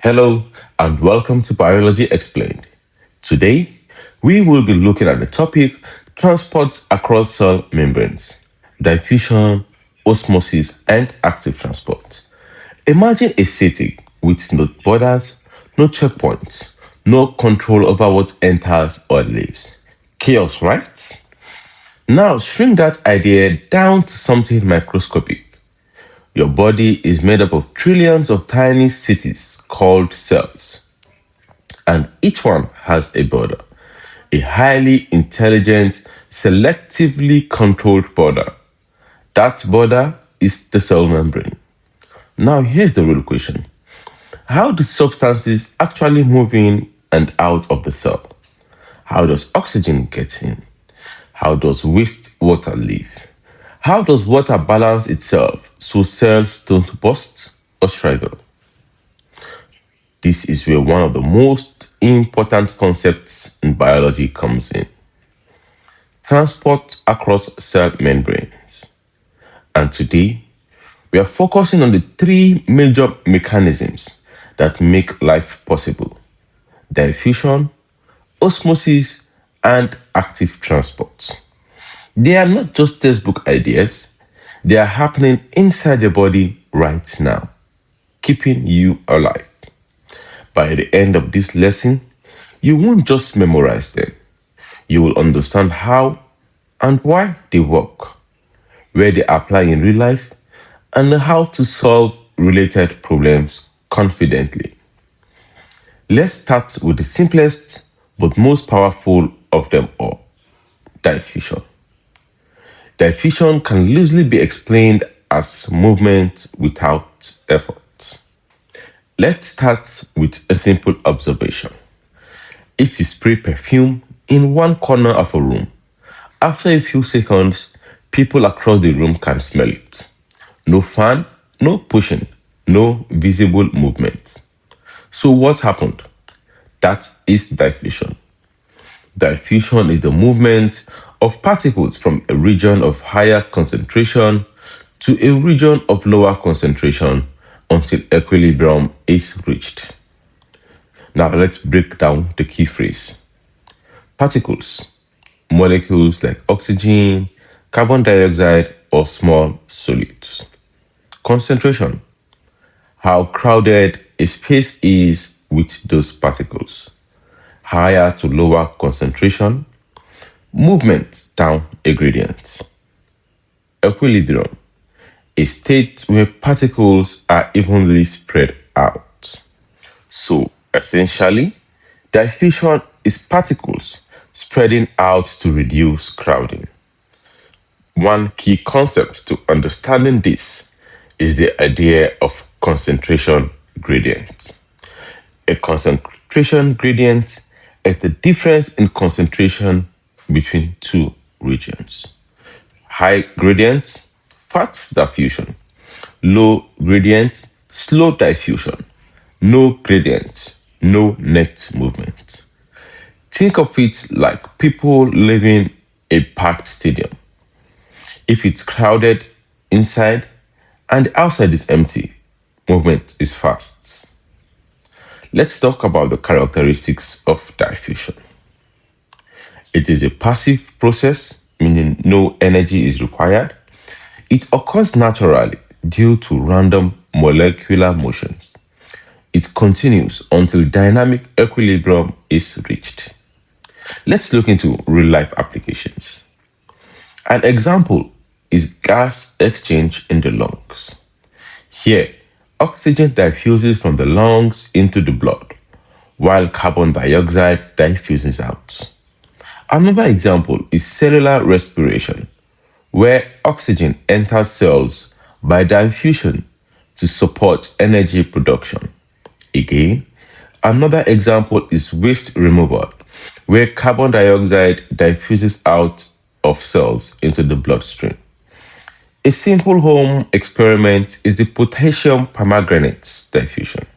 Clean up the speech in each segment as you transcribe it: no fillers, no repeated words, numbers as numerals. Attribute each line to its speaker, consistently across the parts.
Speaker 1: Hello and welcome to Biology Explained. Today, we will be looking at the topic transport across cell membranes, diffusion, osmosis, and active transport. Imagine a city with no borders, no checkpoints, no control over what enters or leaves. Chaos, right? Now, shrink that idea down to something microscopic. Your body is made up of trillions of tiny cities called cells, and each one has a border, a highly intelligent, selectively controlled border. That border is the cell membrane. Now, here's the real question: how do substances actually move in and out of the cell? How does oxygen get in? How does wastewater leave? How does water balance itself so cells don't burst or struggle? This is where one of the most important concepts in biology comes in: transport across cell membranes. And today, we are focusing on the three major mechanisms that make life possible: diffusion, osmosis, and active transport. They are not just textbook ideas, they are happening inside your body right now, keeping you alive. By the end of this lesson, you won't just memorize them, you will understand how and why they work, where they apply in real life, and how to solve related problems confidently. Let's start with the simplest but most powerful of them all: diffusion. Diffusion can loosely be explained as movement without effort. Let's start with a simple observation. If you spray perfume in one corner of a room, after a few seconds, people across the room can smell it. No fan, no pushing, no visible movement. So what happened? That is diffusion. Diffusion is the movement of particles from a region of higher concentration to a region of lower concentration until equilibrium is reached. Now let's break down the key phrase. Particles, molecules like oxygen, carbon dioxide, or small solids. Concentration, how crowded a space is with those particles. Higher to lower concentration, movement down a gradient. Equilibrium, a state where particles are evenly spread out. So, essentially, diffusion is particles spreading out to reduce crowding. One key concept to understanding this is the idea of concentration gradient. A concentration gradient is the difference in concentration between two regions. High gradient, fast diffusion. Low gradient, slow diffusion. No gradient, no net movement. Think of it like people living a packed stadium. If it's crowded inside and the outside is empty, movement is fast. Let's talk about the characteristics of diffusion. It is a passive process, meaning no energy is required. It occurs naturally due to random molecular motions. It continues until dynamic equilibrium is reached. Let's look into real life applications. An example is gas exchange in the lungs. Here, oxygen diffuses from the lungs into the blood, while carbon dioxide diffuses out. Another example is cellular respiration, where oxygen enters cells by diffusion to support energy production. Again, another example is waste removal, where carbon dioxide diffuses out of cells into the bloodstream. A simple home experiment is the potassium permanganate diffusion.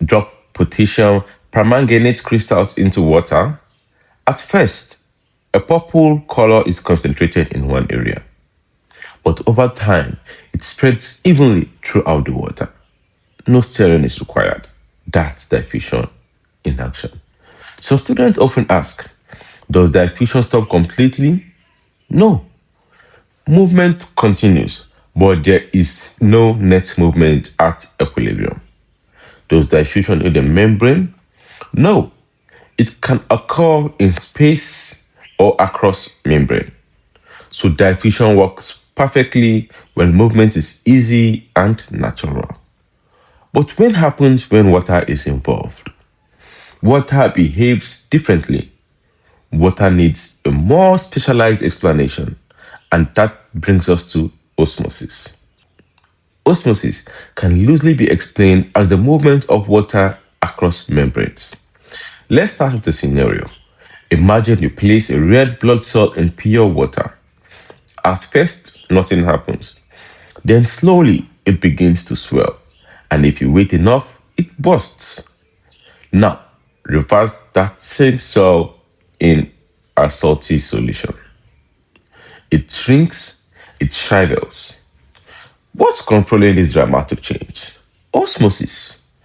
Speaker 1: Drop potassium permanganate crystals into water. At first, a purple color is concentrated in one area, but over time, it spreads evenly throughout the water. No stirring is required. That's diffusion in action. So students often ask, does diffusion stop completely? No, movement continues, but there is no net movement at equilibrium. Does diffusion in the membrane? No, it can occur in space or across membrane. So diffusion works perfectly when movement is easy and natural. But what happens when water is involved? Water behaves differently. Water needs a more specialized explanation, and that brings us to osmosis. Osmosis can loosely be explained as the movement of water across membranes. Let's start with a scenario. Imagine you place a red blood cell in pure water. At first, nothing happens. Then slowly it begins to swell. And if you wait enough, it bursts. Now, reverse that same cell in a salty solution. It shrinks, it shrivels. What's controlling this dramatic change? Osmosis.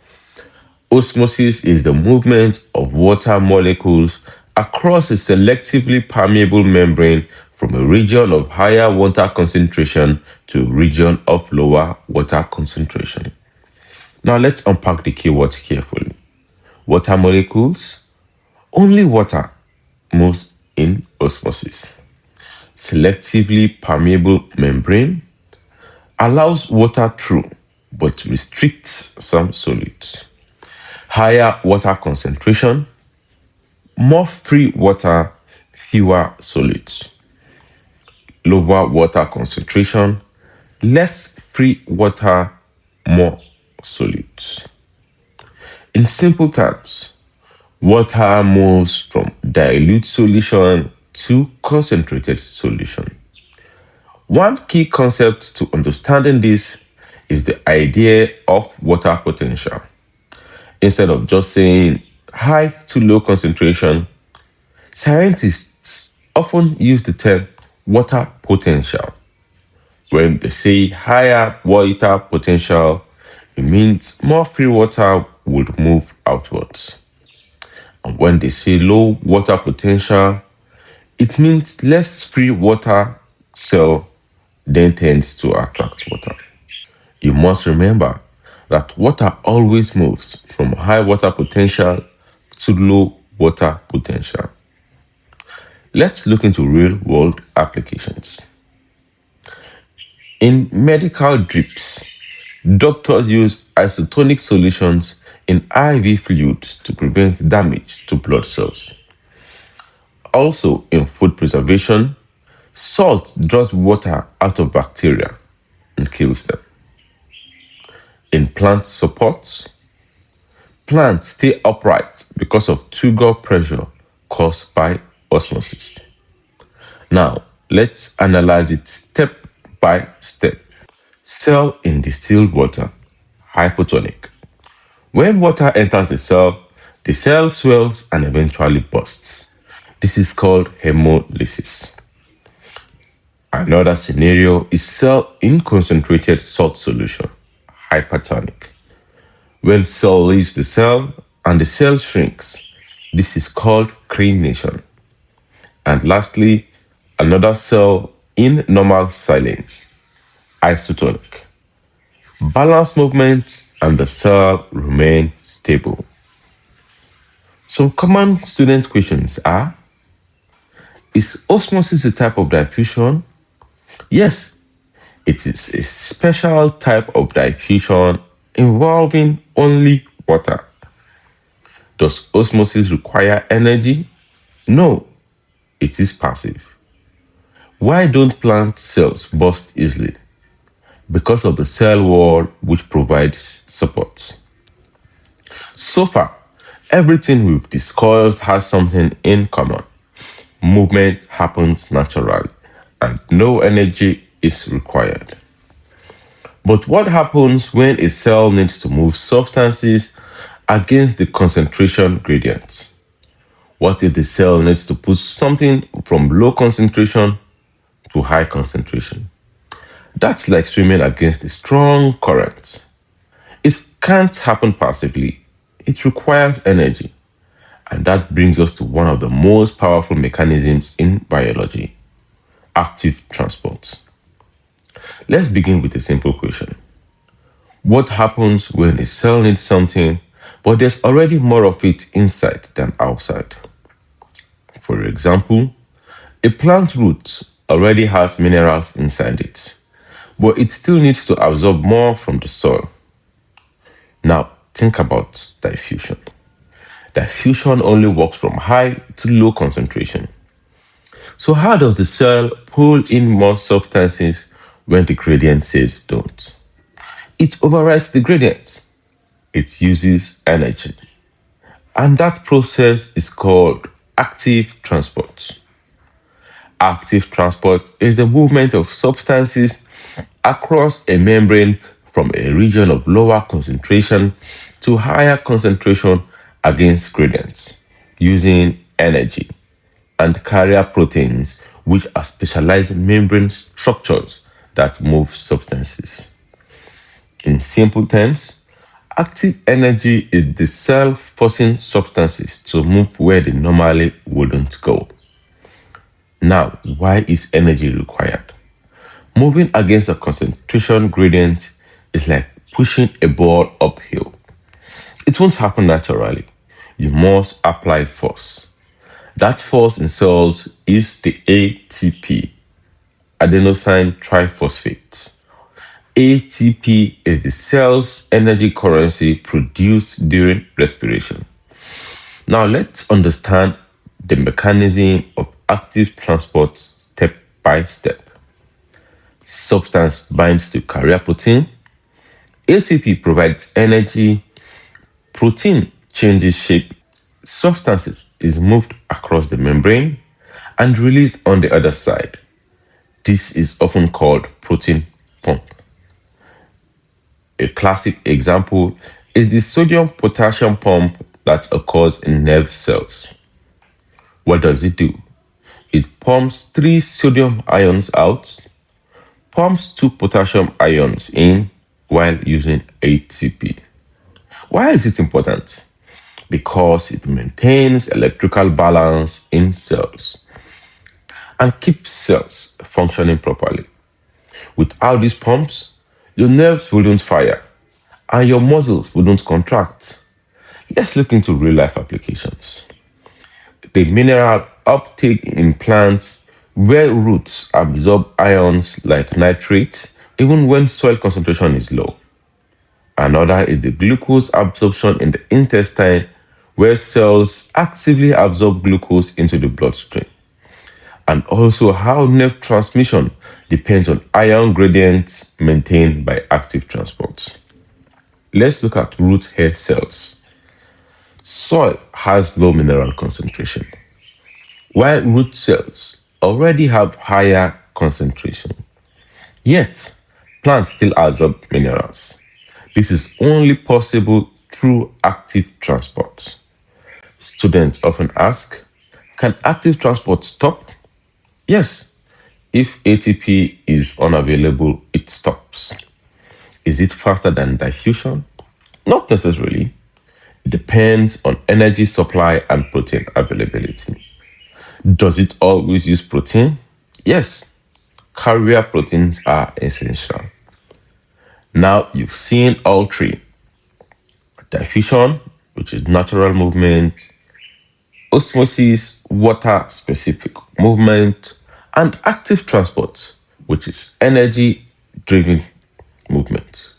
Speaker 1: Osmosis is the movement of water molecules across a selectively permeable membrane from a region of higher water concentration to a region of lower water concentration. Now let's unpack the keywords carefully. Water molecules, only water moves in osmosis. Selectively permeable membrane allows water through but restricts some solids. Higher water concentration, more free water, fewer solids. Lower water concentration, less free water, more solids. In simple terms, water moves from dilute solution to concentrated solution. One key concept to understanding this is the idea of water potential. Instead of just saying high to low concentration, scientists often use the term water potential. When they say higher water potential, it means more free water would move outwards. And when they say low water potential, it means less free water cell then tends to attract water. You must remember that water always moves from high water potential to low water potential. Let's look into real world applications. In medical drips, doctors use isotonic solutions in IV fluids to prevent damage to blood cells. Also, in food preservation, salt draws water out of bacteria and kills them. In plant supports, plants stay upright because of turgor pressure caused by osmosis. Now, let's analyze it step by step. Cell in distilled water, hypotonic. When water enters the cell swells and eventually bursts. This is called hemolysis. Another scenario is cell in concentrated salt solution, hypertonic. When cell leaves the cell and the cell shrinks, this is called crenation. And lastly, another cell in normal silane, isotonic. Balance movement and the cell remain stable. Some common student questions are, is osmosis a type of diffusion? Yes, it is a special type of diffusion involving only water. Does osmosis require energy? No, it is passive. Why don't plant cells burst easily? Because of the cell wall which provides support. So far, everything we've discussed has something in common. Movement happens naturally and no energy is required. But what happens when a cell needs to move substances against the concentration gradient? What if the cell needs to push something from low concentration to high concentration? That's like swimming against a strong current. It can't happen passively. It requires energy. And that brings us to one of the most powerful mechanisms in biology: active transport. Let's begin with a simple question. What happens when a cell needs something, but there's already more of it inside than outside? For example, a plant root already has minerals inside it, but it still needs to absorb more from the soil. Now, think about diffusion. Diffusion only works from high to low concentration. So, how does the cell pull in more substances when the gradient says don't? It overrides the gradient. It uses energy. And that process is called active transport. Active transport is the movement of substances across a membrane from a region of lower concentration to higher concentration against gradients using energy and carrier proteins, which are specialized membrane structures that move substances. In simple terms, active energy is the cell forcing substances to move where they normally wouldn't go. Now, why is energy required? Moving against a concentration gradient is like pushing a ball uphill. It won't happen naturally. You must apply force. That force in cells is the ATP, adenosine triphosphate. ATP is the cell's energy currency produced during respiration. Now let's understand the mechanism of active transport step by step. Substance binds to carrier protein. ATP provides energy. Protein changes shape. Substances is moved across the membrane and released on the other side. This is often called protein pump. A classic example is the sodium-potassium pump that occurs in nerve cells. What does it do? It pumps 3 sodium ions out, pumps 2 potassium ions in while using ATP. Why is it important? Because it maintains electrical balance in cells and keeps cells functioning properly. Without these pumps, your nerves wouldn't fire and your muscles wouldn't contract. Let's look into real life applications. The mineral uptake in plants where roots absorb ions like nitrates even when soil concentration is low. Another is the glucose absorption in the intestine where cells actively absorb glucose into the bloodstream. And also how nerve transmission depends on ion gradients maintained by active transport. Let's look at root hair cells. Soil has low mineral concentration, while root cells already have higher concentration. Yet, plants still absorb minerals. This is only possible through active transport. Students often ask, can active transport stop? Yes, if ATP is unavailable, it stops. Is it faster than diffusion? Not necessarily. It depends on energy supply and protein availability. Does it always use protein? Yes, carrier proteins are essential. Now you've seen all three: diffusion, which is natural movement, osmosis, water specific movement, and active transport, which is energy driven movement.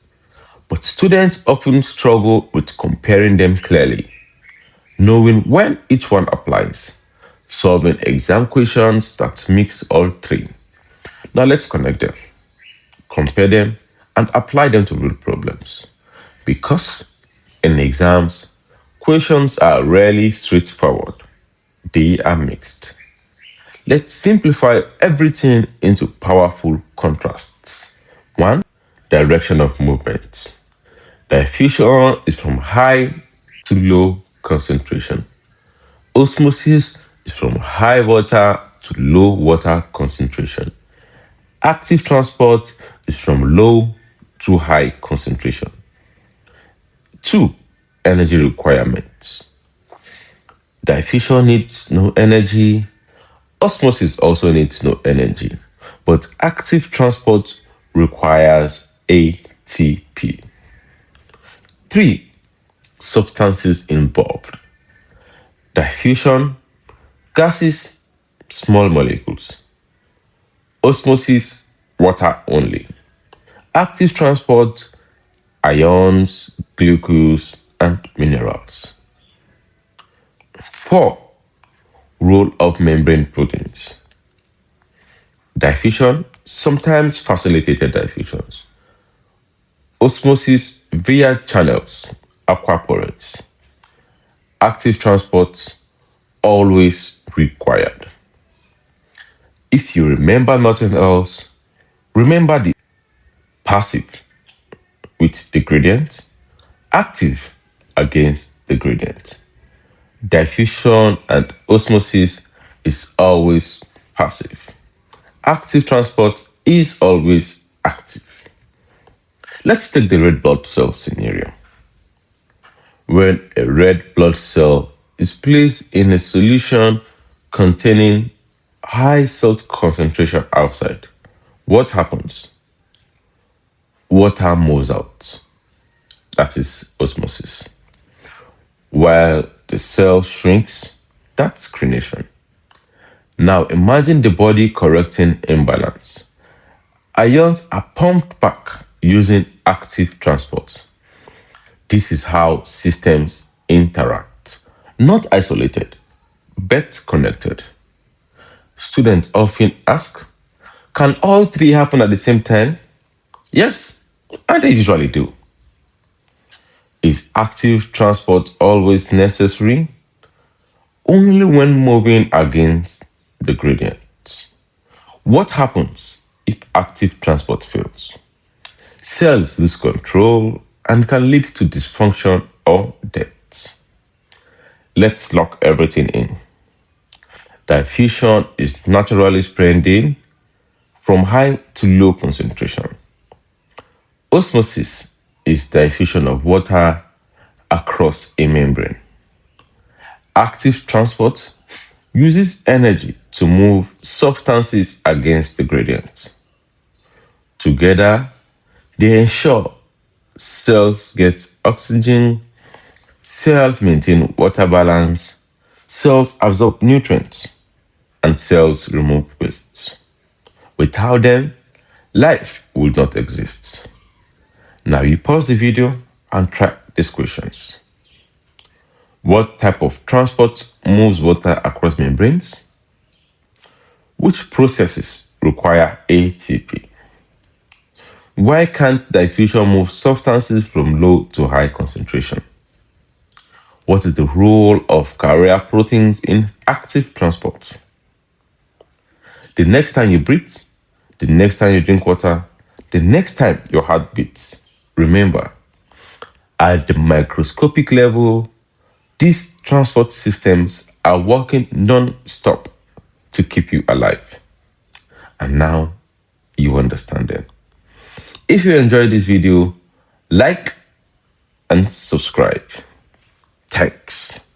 Speaker 1: But students often struggle with comparing them clearly, knowing when each one applies, solving exam questions that mix all three. Now let's connect them, compare them, and apply them to real problems. Because in exams, questions are rarely straightforward, they are mixed. Let's simplify everything into powerful contrasts. One, direction of movement. Diffusion is from high to low concentration. Osmosis is from high water to low water concentration. Active transport is from low to high concentration. Two, energy requirements. Diffusion needs no energy. Osmosis also needs no energy. But active transport requires ATP. 3. Substances involved. Diffusion, gases, small molecules. Osmosis, water only. Active transport, ions, glucose, and minerals. 4. Role of membrane proteins. Diffusion, sometimes facilitated diffusions. Osmosis via channels, aquaporates. Active transport, always required. If you remember nothing else, remember the passive with the gradient, active against the gradient. Diffusion and osmosis is always passive. Active transport is always active. Let's take the red blood cell scenario. When a red blood cell is placed in a solution containing high salt concentration outside, what happens? Water moves out. That is osmosis. While the cell shrinks, that's crenation. Now imagine the body correcting imbalance. Ions are pumped back using active transport. This is how systems interact, not isolated, but connected. Students often ask, can all three happen at the same time? Yes, and they usually do. Is active transport always necessary? Only when moving against the gradient. What happens if active transport fails? Cells lose control and can lead to dysfunction or death. Let's lock everything in. Diffusion is naturally spreading from high to low concentration. Osmosis is diffusion of water across a membrane. Active transport uses energy to move substances against the gradient. Together, they ensure cells get oxygen, cells maintain water balance, cells absorb nutrients, and cells remove waste. Without them, life would not exist. Now you pause the video and try these questions. What type of transport moves water across membranes? Which processes require ATP? Why can't diffusion move substances from low to high concentration? What is the role of carrier proteins in active transport? The next time you breathe, the next time you drink water, the next time your heart beats, remember, at the microscopic level, these transport systems are working non-stop to keep you alive. And now you understand them. If you enjoyed this video, like and subscribe. Thanks.